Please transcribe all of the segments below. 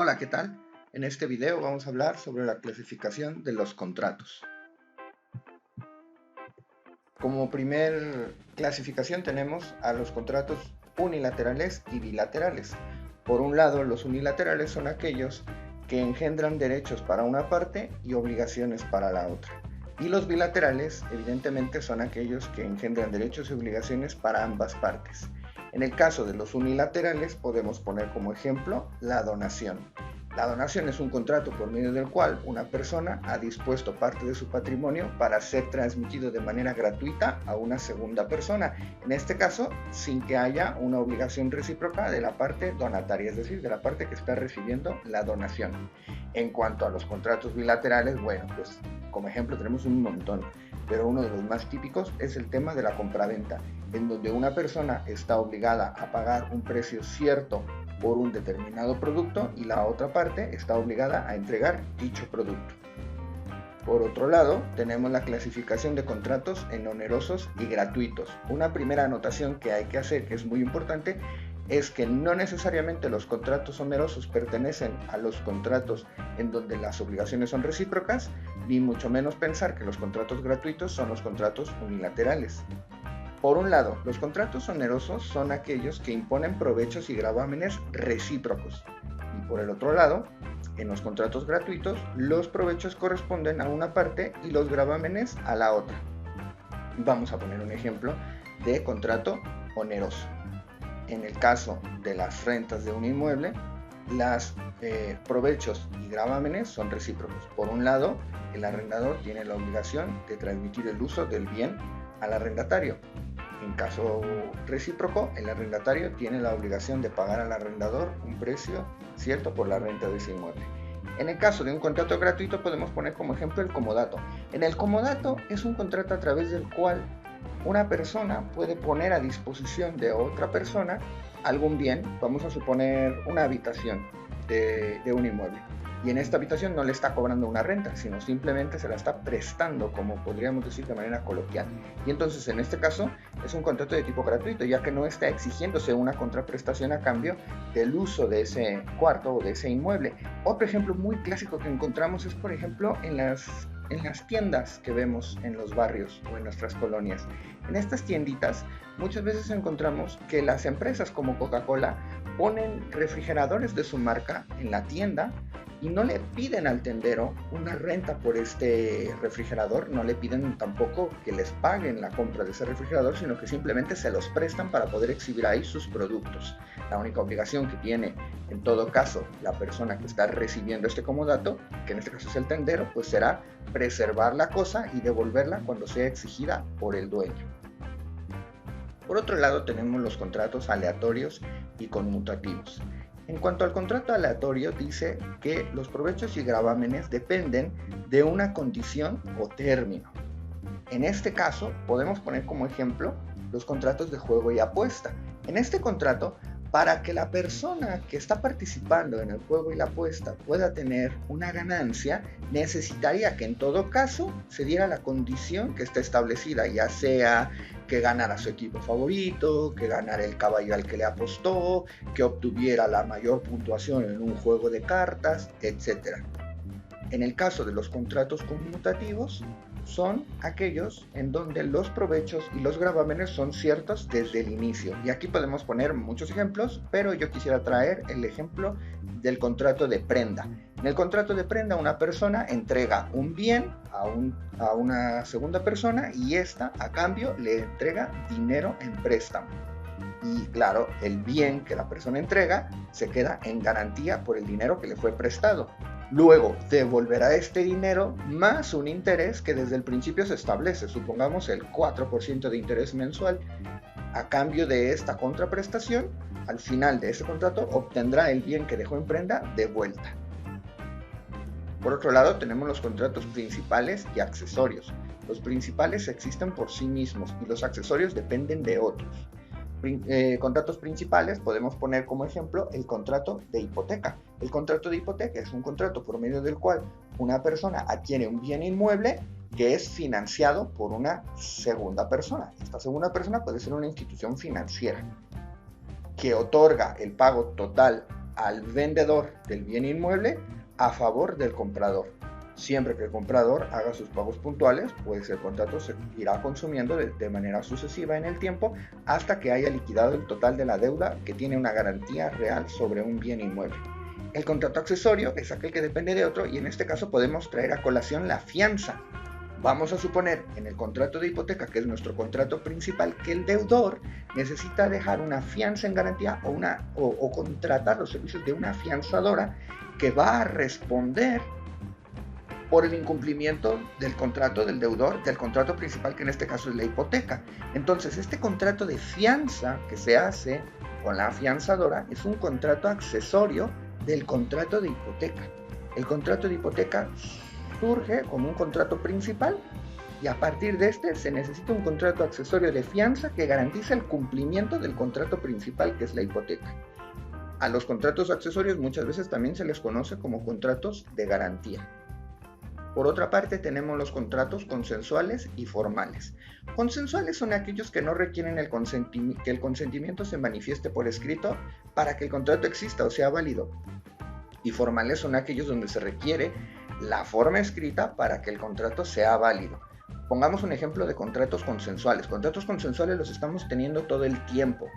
Hola, ¿qué tal? En este video vamos a hablar sobre la clasificación de los contratos. Como primer clasificación tenemos a los contratos unilaterales y bilaterales. Por un lado, los unilaterales son aquellos que engendran derechos para una parte y obligaciones para la otra. Y los bilaterales, evidentemente, son aquellos que engendran derechos y obligaciones para ambas partes. En el caso de los unilaterales, podemos poner como ejemplo la donación. La donación es un contrato por medio del cual una persona ha dispuesto parte de su patrimonio para ser transmitido de manera gratuita a una segunda persona, en este caso sin que haya una obligación recíproca de la parte donataria, es decir, de la parte que está recibiendo la donación. En cuanto a los contratos bilaterales, bueno, pues como ejemplo tenemos un montón, pero uno de los más típicos es el tema de la compraventa, en donde una persona está obligada a pagar un precio cierto por un determinado producto y la otra parte está obligada a entregar dicho producto. Por otro lado, tenemos la clasificación de contratos en onerosos y gratuitos. Una primera anotación que hay que hacer, que es muy importante, es que no necesariamente los contratos onerosos pertenecen a los contratos en donde las obligaciones son recíprocas, ni mucho menos pensar que los contratos gratuitos son los contratos unilaterales. Por un lado, los contratos onerosos son aquellos que imponen provechos y gravámenes recíprocos. Y por el otro lado, en los contratos gratuitos, los provechos corresponden a una parte y los gravámenes a la otra. Vamos a poner un ejemplo de contrato oneroso. En el caso de las rentas de un inmueble, los provechos y gravámenes son recíprocos. Por un lado, el arrendador tiene la obligación de transmitir el uso del bien al arrendatario. En caso recíproco, el arrendatario tiene la obligación de pagar al arrendador un precio cierto por la renta de ese inmueble. En el caso de un contrato gratuito podemos poner como ejemplo el comodato. En el comodato es un contrato a través del cual una persona puede poner a disposición de otra persona algún bien, vamos a suponer una habitación de un inmueble. Y en esta habitación no le está cobrando una renta, sino simplemente se la está prestando, como podríamos decir de manera coloquial. Y entonces en este caso es un contrato de tipo gratuito, ya que no está exigiéndose una contraprestación a cambio del uso de ese cuarto o de ese inmueble. Otro ejemplo muy clásico que encontramos es, por ejemplo, en las tiendas que vemos en los barrios o en nuestras colonias. En estas tienditas muchas veces encontramos que las empresas como Coca-Cola ponen refrigeradores de su marca en la tienda y no le piden al tendero una renta por este refrigerador, no le piden tampoco que les paguen la compra de ese refrigerador, sino que simplemente se los prestan para poder exhibir ahí sus productos. La única obligación que tiene en todo caso la persona que está recibiendo este comodato, que en este caso es el tendero, pues será preservar la cosa y devolverla cuando sea exigida por el dueño. Por otro lado tenemos los contratos aleatorios y conmutativos. En cuanto al contrato aleatorio, dice que los provechos y gravámenes dependen de una condición o término. En este caso, podemos poner como ejemplo los contratos de juego y apuesta. En este contrato, para que la persona que está participando en el juego y la apuesta pueda tener una ganancia, necesitaría que en todo caso se diera la condición que está establecida, ya sea que ganara su equipo favorito, que ganara el caballo al que le apostó, que obtuviera la mayor puntuación en un juego de cartas, etc. En el caso de los contratos conmutativos, son aquellos en donde los provechos y los gravámenes son ciertos desde el inicio. Y aquí podemos poner muchos ejemplos, pero yo quisiera traer el ejemplo del contrato de prenda. En el contrato de prenda, una persona entrega un bien a una segunda persona y esta, a cambio, le entrega dinero en préstamo. Y claro, el bien que la persona entrega se queda en garantía por el dinero que le fue prestado. Luego devolverá este dinero más un interés que desde el principio se establece, supongamos el 4% de interés mensual. A cambio de esta contraprestación, al final de ese contrato obtendrá el bien que dejó en prenda de vuelta. Por otro lado, tenemos los contratos principales y accesorios. Los principales existen por sí mismos y los accesorios dependen de otros. Contratos principales podemos poner como ejemplo el contrato de hipoteca. El contrato de hipoteca es un contrato por medio del cual una persona adquiere un bien inmueble que es financiado por una segunda persona. Esta segunda persona puede ser una institución financiera que otorga el pago total al vendedor del bien inmueble a favor del comprador. Siempre que el comprador haga sus pagos puntuales, pues el contrato se irá consumiendo de manera sucesiva en el tiempo hasta que haya liquidado el total de la deuda que tiene una garantía real sobre un bien inmueble. El contrato accesorio es aquel que depende de otro y en este caso podemos traer a colación la fianza. Vamos a suponer en el contrato de hipoteca, que es nuestro contrato principal, que el deudor necesita dejar una fianza en garantía o contratar los servicios de una fianzadora que va a responder por el incumplimiento del contrato del deudor, del contrato principal, que en este caso es la hipoteca. Entonces, este contrato de fianza que se hace con la fianzadora es un contrato accesorio del contrato de hipoteca. El contrato de hipoteca surge como un contrato principal y a partir de este se necesita un contrato accesorio de fianza que garantiza el cumplimiento del contrato principal, que es la hipoteca. A los contratos accesorios muchas veces también se les conoce como contratos de garantía. Por otra parte, tenemos los contratos consensuales y formales. Consensuales son aquellos que no requieren que el consentimiento se manifieste por escrito para que el contrato exista o sea válido. Y formales son aquellos donde se requiere la forma escrita para que el contrato sea válido. Pongamos un ejemplo de contratos consensuales. Contratos consensuales los estamos teniendo todo el tiempo.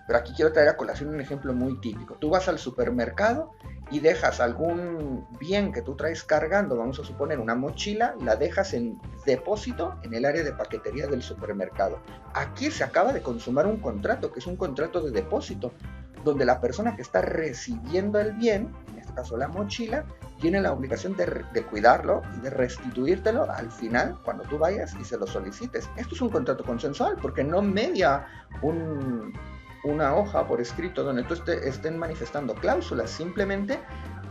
Pero aquí quiero traer a colación un ejemplo muy típico. Tú vas al supermercado y dejas algún bien que tú traes cargando, vamos a suponer una mochila, la dejas en depósito en el área de paquetería del supermercado. Aquí se acaba de consumar un contrato, que es un contrato de depósito, donde la persona que está recibiendo el bien, en este caso la mochila, tiene la obligación de cuidarlo y de restituírtelo al final cuando tú vayas y se lo solicites. Esto es un contrato consensual porque no media una hoja por escrito donde tú estén manifestando cláusulas. Simplemente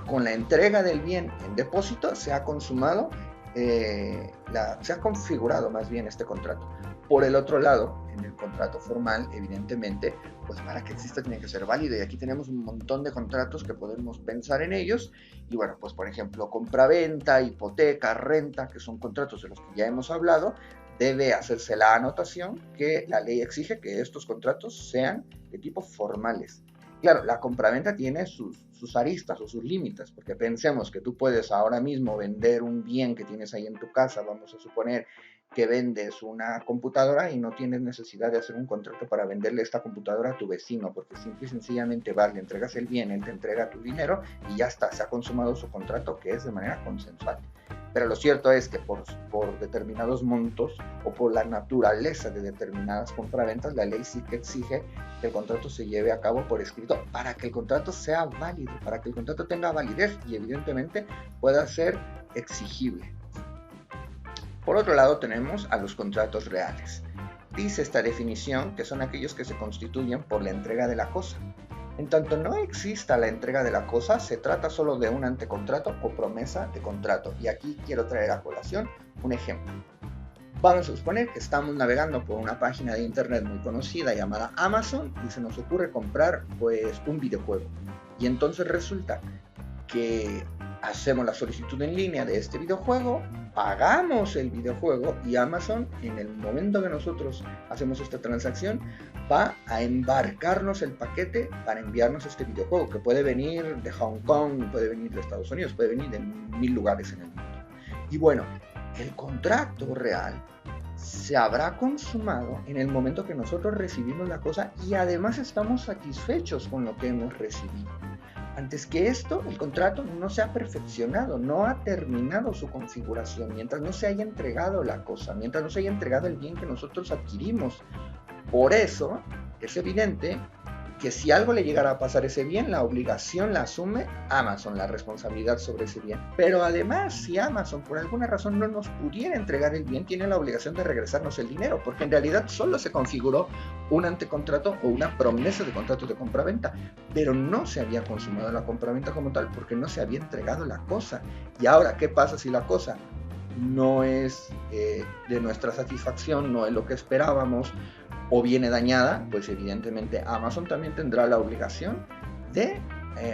con la entrega del bien en depósito se ha consumado, se ha configurado más bien este contrato. Por el otro lado, en el contrato formal, evidentemente, pues para que exista tiene que ser válido, y aquí tenemos un montón de contratos que podemos pensar en ellos. Y bueno, pues por ejemplo, compraventa, hipoteca, renta, que son contratos de los que ya hemos hablado. Debe hacerse la anotación que la ley exige que estos contratos sean de tipo formales. Claro, la compraventa tiene sus aristas o sus límites, porque pensemos que tú puedes ahora mismo vender un bien que tienes ahí en tu casa. Vamos a suponer que vendes una computadora y no tienes necesidad de hacer un contrato para venderle esta computadora a tu vecino, porque simple y sencillamente vas, le entregas el bien, él te entrega tu dinero y ya está, se ha consumado su contrato, que es de manera consensual. Pero lo cierto es que por determinados montos o por la naturaleza de determinadas compraventas, la ley sí que exige que el contrato se lleve a cabo por escrito para que el contrato sea válido, para que el contrato tenga validez y evidentemente pueda ser exigible. Por otro lado tenemos a los contratos reales. Dice esta definición que son aquellos que se constituyen por la entrega de la cosa. En tanto no exista la entrega de la cosa, se trata solo de un antecontrato o promesa de contrato. Y aquí quiero traer a colación un ejemplo. Vamos a suponer que estamos navegando por una página de internet muy conocida llamada Amazon y se nos ocurre comprar pues un videojuego. Y entonces resulta que hacemos la solicitud en línea de este videojuego, pagamos el videojuego y Amazon, en el momento que nosotros hacemos esta transacción, va a embarcarnos el paquete para enviarnos este videojuego, que puede venir de Hong Kong, puede venir de Estados Unidos, puede venir de 1000 lugares en el mundo. Y bueno, el contrato real se habrá consumado en el momento que nosotros recibimos la cosa y además estamos satisfechos con lo que hemos recibido. Antes que esto, el contrato no se ha perfeccionado, no ha terminado su configuración, mientras no se haya entregado la cosa, mientras no se haya entregado el bien que nosotros adquirimos. Por eso, es evidente que si algo le llegara a pasar a ese bien, la obligación la asume Amazon, la responsabilidad sobre ese bien. Pero además, si Amazon por alguna razón no nos pudiera entregar el bien, tiene la obligación de regresarnos el dinero, porque en realidad solo se configuró un antecontrato o una promesa de contrato de compraventa, pero no se había consumado la compraventa como tal, porque no se había entregado la cosa. Y ahora, ¿qué pasa si la cosa no es de nuestra satisfacción, no es lo que esperábamos, o viene dañada? Pues evidentemente Amazon también tendrá la obligación de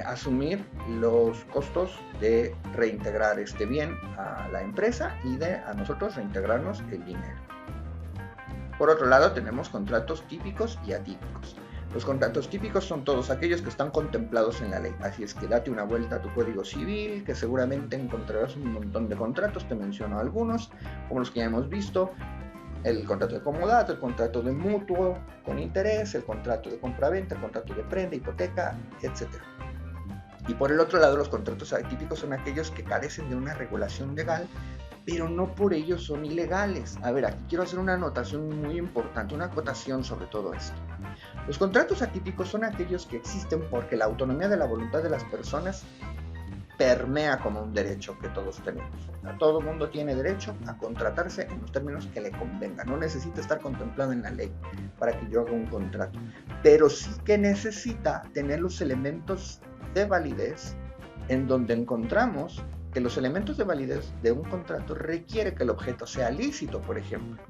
asumir los costos de reintegrar este bien a la empresa y de a nosotros reintegrarnos el dinero. Por otro lado tenemos contratos típicos y atípicos. Los contratos típicos son todos aquellos que están contemplados en la ley. Así es que date una vuelta a tu Código Civil, que seguramente encontrarás un montón de contratos. Te menciono algunos, como los que ya hemos visto. El contrato de comodato, el contrato de mutuo con interés, el contrato de compraventa, el contrato de prenda, hipoteca, etc. Y por el otro lado, los contratos atípicos son aquellos que carecen de una regulación legal, pero no por ello son ilegales. A ver, aquí quiero hacer una anotación muy importante, una acotación sobre todo esto. Los contratos atípicos son aquellos que existen porque la autonomía de la voluntad de las personas permea como un derecho que todos tenemos. O sea, todo el mundo tiene derecho a contratarse en los términos que le convengan. No necesita estar contemplado en la ley para que yo haga un contrato, pero sí que necesita tener los elementos de validez, en donde encontramos que los elementos de validez de un contrato requiere que el objeto sea lícito, por ejemplo.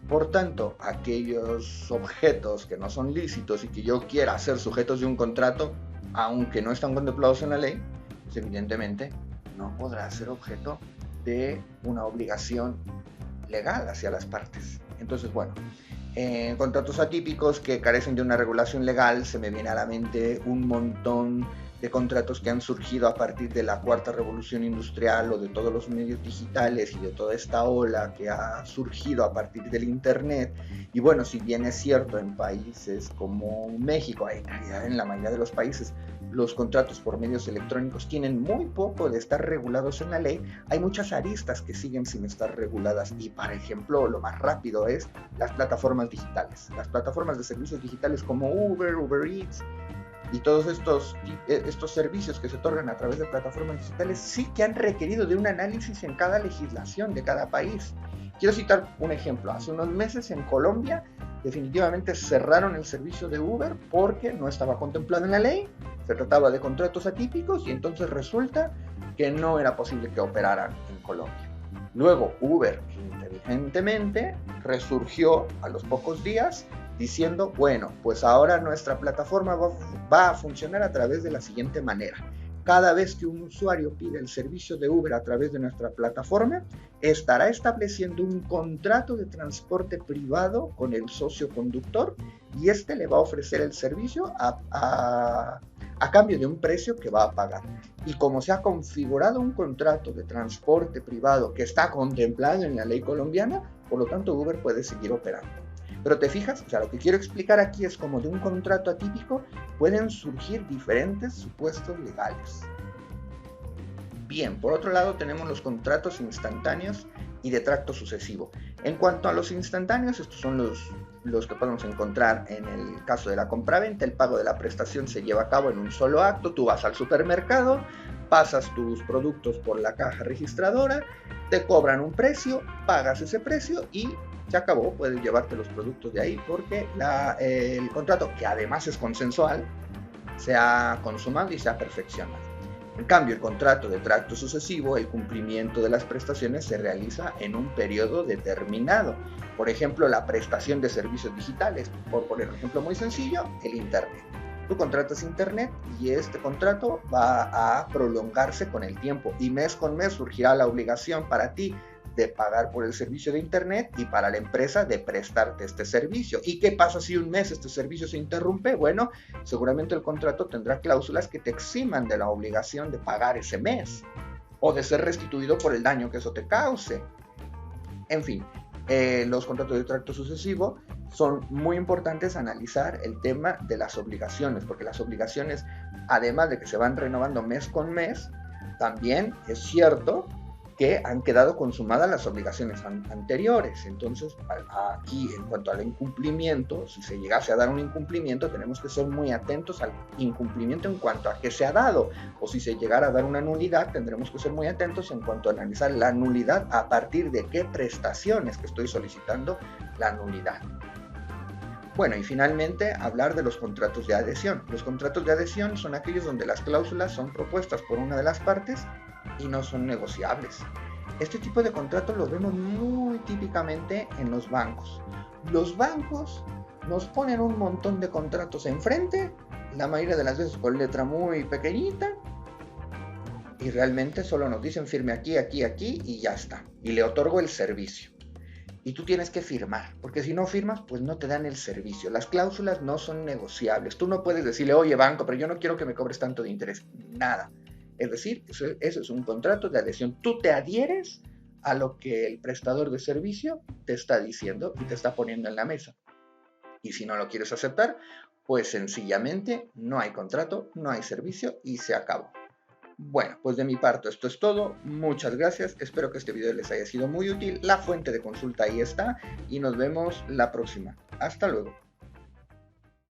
Por tanto, aquellos objetos que no son lícitos y que yo quiera ser sujetos de un contrato, aunque no están contemplados en la ley, pues evidentemente no podrá ser objeto de una obligación legal hacia las partes. Entonces, bueno, contratos atípicos que carecen de una regulación legal, se me viene a la mente un montón de contratos que han surgido a partir de la cuarta revolución industrial o de todos los medios digitales y de toda esta ola que ha surgido a partir del internet. Y bueno, si bien es cierto en países como México, en la mayoría de los países, los contratos por medios electrónicos tienen muy poco de estar regulados en la ley, hay muchas aristas que siguen sin estar reguladas. Y, por ejemplo, lo más rápido es las plataformas digitales. Las plataformas de servicios digitales como Uber, Uber Eats y todos estos servicios que se otorgan a través de plataformas digitales sí que han requerido de un análisis en cada legislación de cada país. Quiero citar un ejemplo. Hace unos meses en Colombia definitivamente cerraron el servicio de Uber porque no estaba contemplado en la ley, se trataba de contratos atípicos y entonces resulta que no era posible que operaran en Colombia. Luego Uber inteligentemente resurgió a los pocos días diciendo, bueno, pues ahora nuestra plataforma va a funcionar a través de la siguiente manera. Cada vez que un usuario pide el servicio de Uber a través de nuestra plataforma, estará estableciendo un contrato de transporte privado con el socio conductor y este le va a ofrecer el servicio a cambio de un precio que va a pagar. Y como se ha configurado un contrato de transporte privado que está contemplado en la ley colombiana, por lo tanto Uber puede seguir operando. Pero te fijas, o sea, lo que quiero explicar aquí es como de un contrato atípico pueden surgir diferentes supuestos legales. Bien, por otro lado tenemos los contratos instantáneos y de tracto sucesivo. En cuanto a los instantáneos, estos son los que podemos encontrar en el caso de la compraventa. El pago de la prestación se lleva a cabo en un solo acto. Tú vas al supermercado, pasas tus productos por la caja registradora, te cobran un precio, pagas ese precio y se acabó. Puedes llevarte los productos de ahí porque el contrato, que además es consensual, se ha consumado y se ha perfeccionado. En cambio, el contrato de tracto sucesivo, el cumplimiento de las prestaciones se realiza en un periodo determinado. Por ejemplo, la prestación de servicios digitales, por poner un ejemplo muy sencillo, el Internet. Tú contratas Internet y este contrato va a prolongarse con el tiempo y mes con mes surgirá la obligación para ti de pagar por el servicio de Internet y para la empresa de prestarte este servicio. ¿Y qué pasa si un mes este servicio se interrumpe? Bueno, seguramente el contrato tendrá cláusulas que te eximan de la obligación de pagar ese mes o de ser restituido por el daño que eso te cause. En fin, los contratos de tracto sucesivo son muy importantes analizar el tema de las obligaciones, porque las obligaciones, además de que se van renovando mes con mes, también es cierto que han quedado consumadas las obligaciones anteriores. Entonces, aquí, en cuanto al incumplimiento, si se llegase a dar un incumplimiento, tenemos que ser muy atentos al incumplimiento en cuanto a qué se ha dado, o si se llegara a dar una nulidad, tendremos que ser muy atentos en cuanto a analizar la nulidad a partir de qué prestaciones que estoy solicitando la nulidad. Bueno, y finalmente hablar de los contratos de adhesión. Los contratos de adhesión son aquellos donde las cláusulas son propuestas por una de las partes y no son negociables. Este tipo de contratos los vemos muy típicamente en los bancos. Los bancos nos ponen un montón de contratos enfrente, la mayoría de las veces con letra muy pequeñita, y realmente solo nos dicen firme aquí, aquí, aquí y ya está. Y le otorgo el servicio. y tú tienes que firmar, porque si no firmas, pues no te dan el servicio. Las cláusulas no son negociables. Tú no puedes decirle, oye banco, pero yo no quiero que me cobres tanto de interés. Nada. Es decir, eso es un contrato de adhesión. Tú te adhieres a lo que el prestador de servicio te está diciendo y te está poniendo en la mesa. Y si no lo quieres aceptar, pues sencillamente no hay contrato, no hay servicio y se acabó. Bueno, pues de mi parte esto es todo. Muchas gracias. Espero que este video les haya sido muy útil. La fuente de consulta ahí está y nos vemos la próxima. Hasta luego.